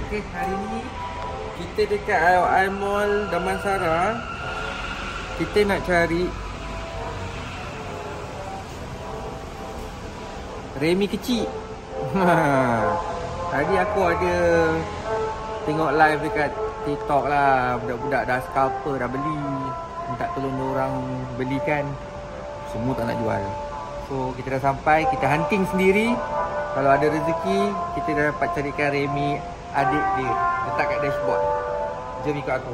Okay, hari ni kita dekat I Mall Damansara. Kita nak cari Remy kecil. Tadi aku ada tengok live dekat TikTok lah. Budak-budak dah scalper dah beli. Minta tolong orang belikan. Semua tak nak jual. So kita dah sampai. Kita hunting sendiri. Kalau ada rezeki, kita dah dapat carikan Remy adik dia. Letak kat dashboard. Jom ikut aku.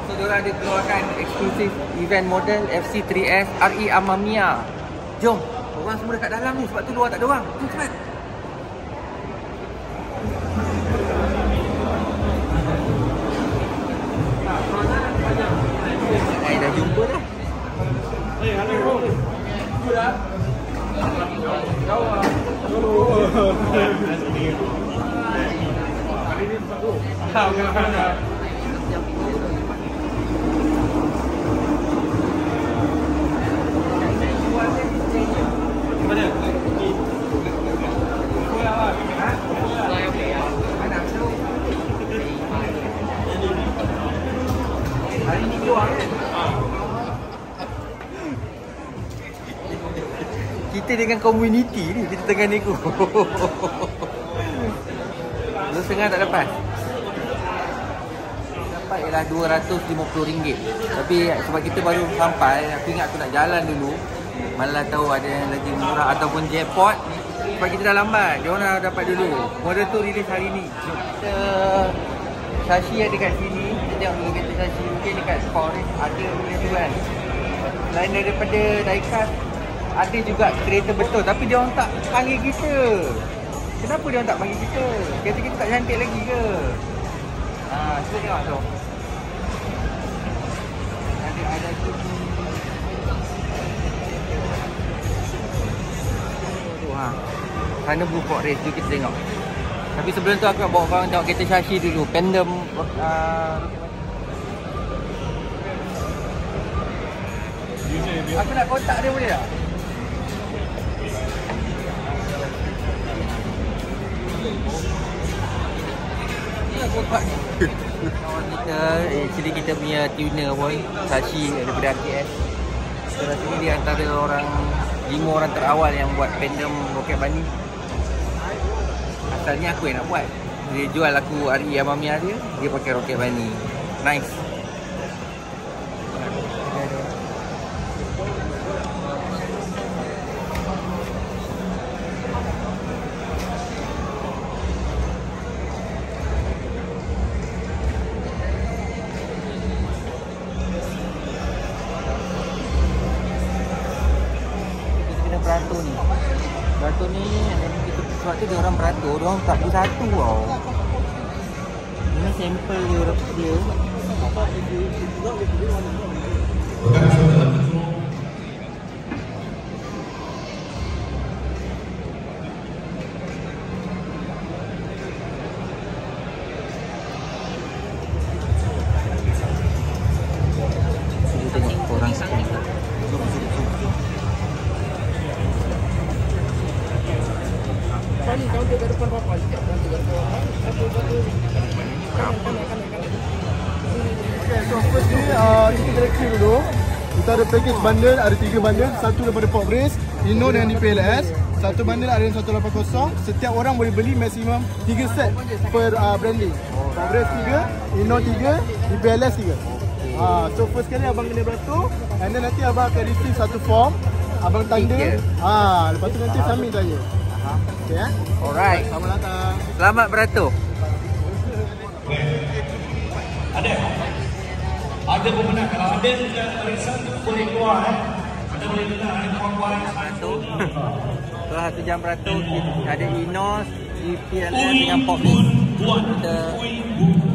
So diorang ada keluarkan eksklusif event model FC3S RE Amamiya. Jom, orang semua dekat dalam ni sebab tu luar tak ada orang. Jom cepat. Dah jumpa dah. Hello. Dah. Hari ni keluar kan? Kita dengan komuniti ni, kita tengah nego. $2.5 tak dapat. Dapat ialah RM250. Tapi sebab kita baru sampai, aku ingat aku nak jalan dulu. Malah tahu ada yang lagi murah ataupun jackpot. Sebab kita dah lambat, dia orang dah dapat dulu. Model tu release hari ni. Kita Sashi ada kat sini. Kita tengok dulu kereta Sashi. Mungkin dekat Forest ada boleh jual. Selain daripada diecast, ada juga kereta betul. Tapi dia orang tak panggil kita. Kenapa dia orang tak panggil kita? Kereta kita tak cantik lagi ke? Kita tengok tu. Ada tu. Sana Blue Ford Race tu kita tengok. Tapi sebelum tu aku nak bawa korang tengok kereta Sashi dulu. Tandem aku nak kontak dia boleh tak? Kawan kita, actually kita punya tuner pun Sashi daripada RTS. Kita rasa ni dia antara orang 5 orang terawal yang buat Phantom Rocket Bunny. Asalnya aku yang nak buat. Dia jual aku RE Amamiya dia pakai Rocket Bunny. Nice. Beratur ni kita sebab tu dia orang beratur, dia orang tak beli satu tau. Ini sampel dia. Kita tengok orang sekali. Kau ke depan papa sikit. Satu. Okay, so first ni kita kena clear dulu. Kita ada package bundle, ada 3 bundle. Satu daripada Pop Race, Hino dan DPLS. Satu bundle ada yang 180. Setiap orang boleh beli maksimum 3 set per branding. Pop Race 3, Hino 3, DPLS 3. So first kali abang kena beratur, and then nanti abang akan receive satu form. Abang tanda. Lepas tu nanti submit saja. Okay, alright. Selamat datang. Selamat beratur. Ada pemenang. Kalau ada tulisan boleh keluar. Ada boleh dengar ada kawan-kawan beratur. Setelah 1 jam beratur, ada Inos, GPLS dengan Popis.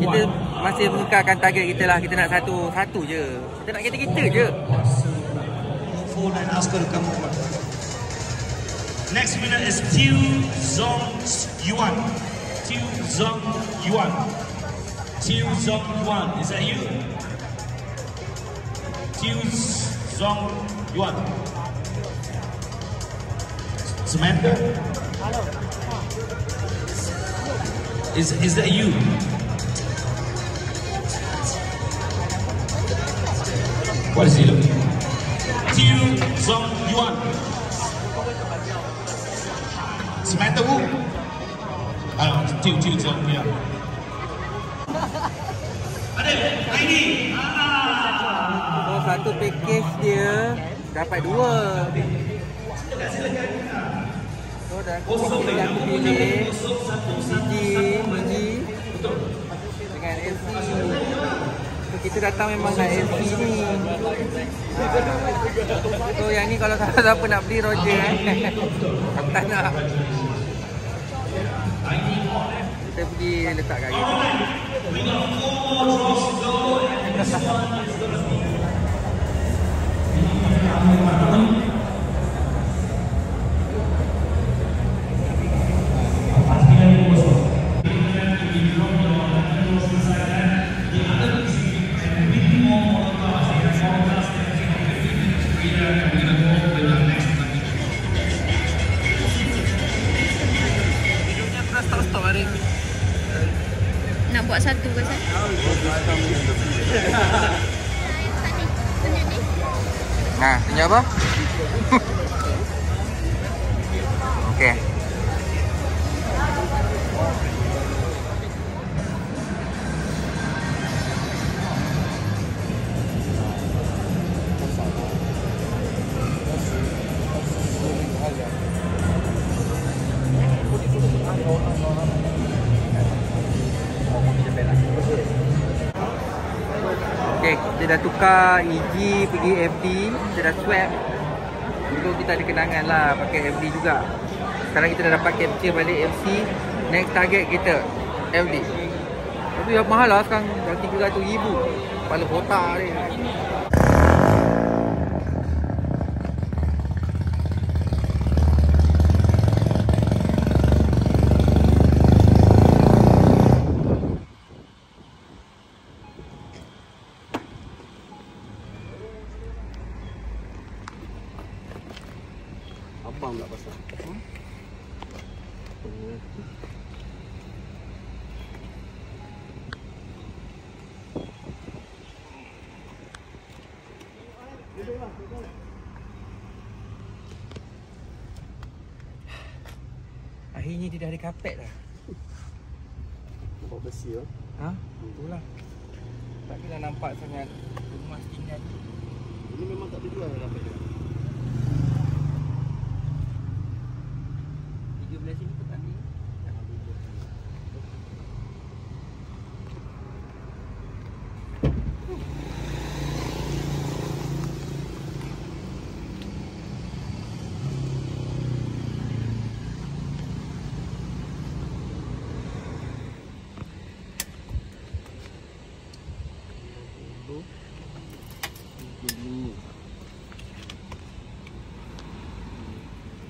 Kita masih mengekalkan target kita lah. Kita nak satu je. Kita nak kita je. Next winner is Tiu Zong Yuan. Tiu Zong Yuan. Tiu Zong Yuan. Is that you? Tiu Zong Yuan. Samantha? Hello. Is that you? What is he looking for? Tiu Zong Yuan. Samantha Wu? Tiu Zong Yuan. Adil, ini. So satu package dia dapat 2. So dah aku pilih Mini dengan LC. So kita datang memang nak LC ni. So yang ni kalau siapa nak beli Roger aku tak nak. Kita pergi letak kat kita. Nak buat satu ke saya? Nah, tunjuk apa? Okey. Okay, kita dah tukar EG pergi FD. Kita dah swap. Dulu kita ada kenangan lah pakai FD juga. Sekarang kita dah dapat capture balik FC. Next target kita FD. Tapi yang mahal lah sekarang. Dah 300,000. Kepala botak dia. Abang tak pasal. Akhirnya dia dah ada kapet dah. Nampak bersih lah. Ha? Itulah. Tak kena nampak sangat rumah tinggal. Ini memang tak terjual lah kapet dia. 13 ini petang ni.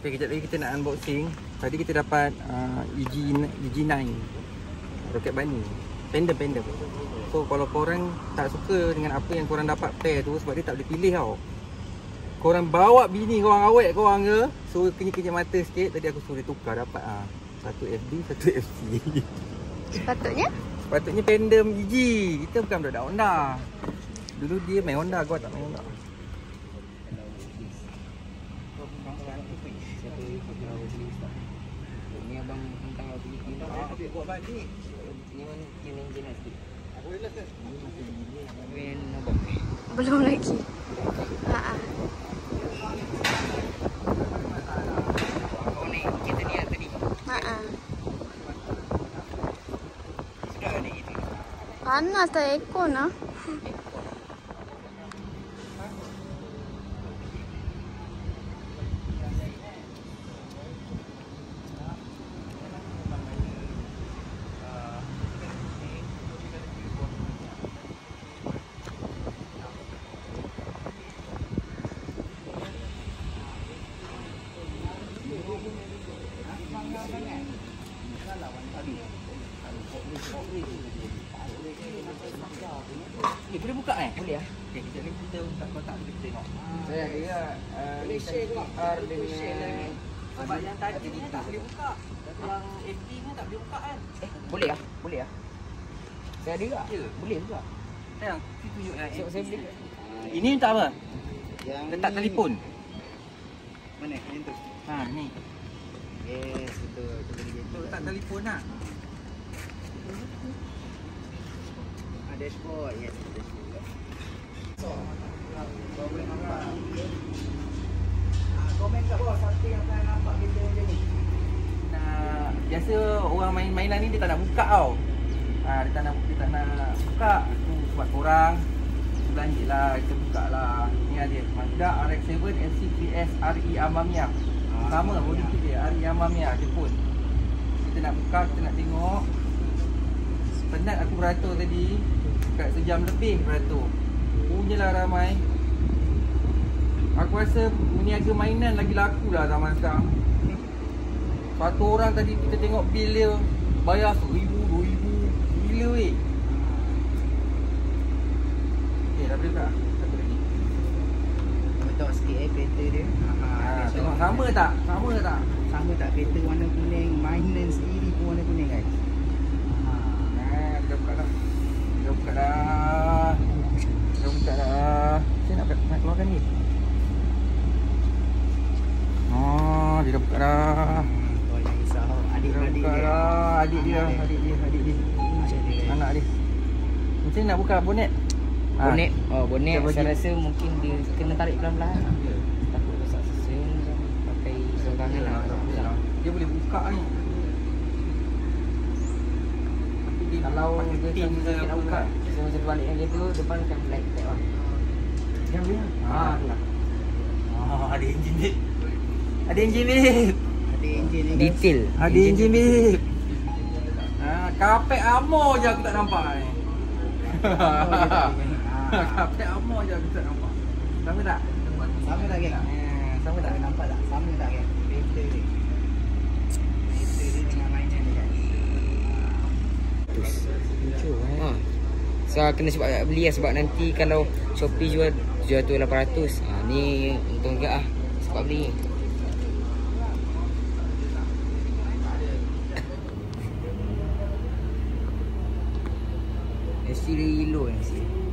Okay, kejap lagi kita nak unboxing. Tadi kita dapat EG9 Rocket Bunny Pendem. So kalau korang tak suka dengan apa yang korang dapat pair tu, sebab dia tak boleh pilih tau. Korang bawa bini korang, awet korang ke, so kenyit-kenyit mata sikit. Tadi aku suruh dia tukar, dapat satu FD, satu FC. Sepatutnya Pendem EG. Kita bukan budak Honda. Dulu dia main Honda, gua tak main Honda. Ni abang tentang aku pergi kita. Tapi buat balik. Ni mana tune engine lah sikit. Aku boleh ke? Main abang. Belum lagi. Oh ni, kita ni yang tadi. Sudah ada gitu. Panas tak aircon lah. boleh lah. Okay, kejap ni kita buka kotak tu kita tengok. Saya ada ya. Malaysia pula. R dengan Sebab yang tadi ni tak boleh buka. Yang FD ni tak boleh buka kan? boleh lah, boleh lah. Saya ada juga. Ya. Boleh juga. Sayang, kita tunjuk yang Saya FD. beli. Ini tak apa? Yang Letak ni- telefon. Mana? Yang tu. Ha, ni. Yes, betul. Kita boleh Tu letak telefon lah. dashboard. Yes, dashboard. Kau boleh nampak. Komen kat bawah siapa yang akan nampak kereta macam ni. Biasa orang main mainan ni dia tak nak buka tau. Dia tak nak buka. Tu sebab korang belanja lah, kita buka lah. Ni ada Mazda RX-7 MC3S RE Amamiya. Sama body kit dia, RE Amamiya dia pun. Kita nak buka, kita nak tengok. Penat aku beratur tadi. Dekat sejam lebih beratur. Punyalah ramai. Aku rasa meniaga mainan lagi laku lah zaman sekarang. Satu orang tadi kita tengok bil dia bayar RM1,000, RM2,000. Gila weh. Okay, dah boleh tak? Satu lagi. Betul sikit kereta dia. Tengok sama tak? Sama tak? Sama tak kereta warna kuning, mainan sendiri pun warna kuning guys. Kita buka dah. Kita buka dah. Kita buka dah. Saya nak keluarkan ni. Oh, dia dah buka dah. Kau yang risau. Dia dah Adik-adik buka dia. dah. Adik dia. Anak dia. Macam ni nak buka bonet? Bonet. Oh, bonet Kita saya bagi- rasa mungkin dia kena tarik pelan-pelan. Takut rosak sesing pakai songkangan lah. Dia boleh buka ni. Tapi dia Kalau pakai dia pin ke nak apa buka, kan? saya masa balik yang kereta depan kan black tag lah. Yang dia? Tu lah. Ada enjin dia. Ada enjin dia. Ada enjin ni guys. Detail. Ada enjin dia. Kapek amor je aku tak nampak ni. Kapek amor je aku tak nampak. Sama tak? Sama tak geng? Sama tak? Nampak tak? Sama tak geng? Kereta dia. Kereta dia dengan mainan dia guys. Lucu So kena sebab beli lah sebab nanti kalau Shopee jual tu 800. Ni untung juga lah sebab beli. Still yellow ni.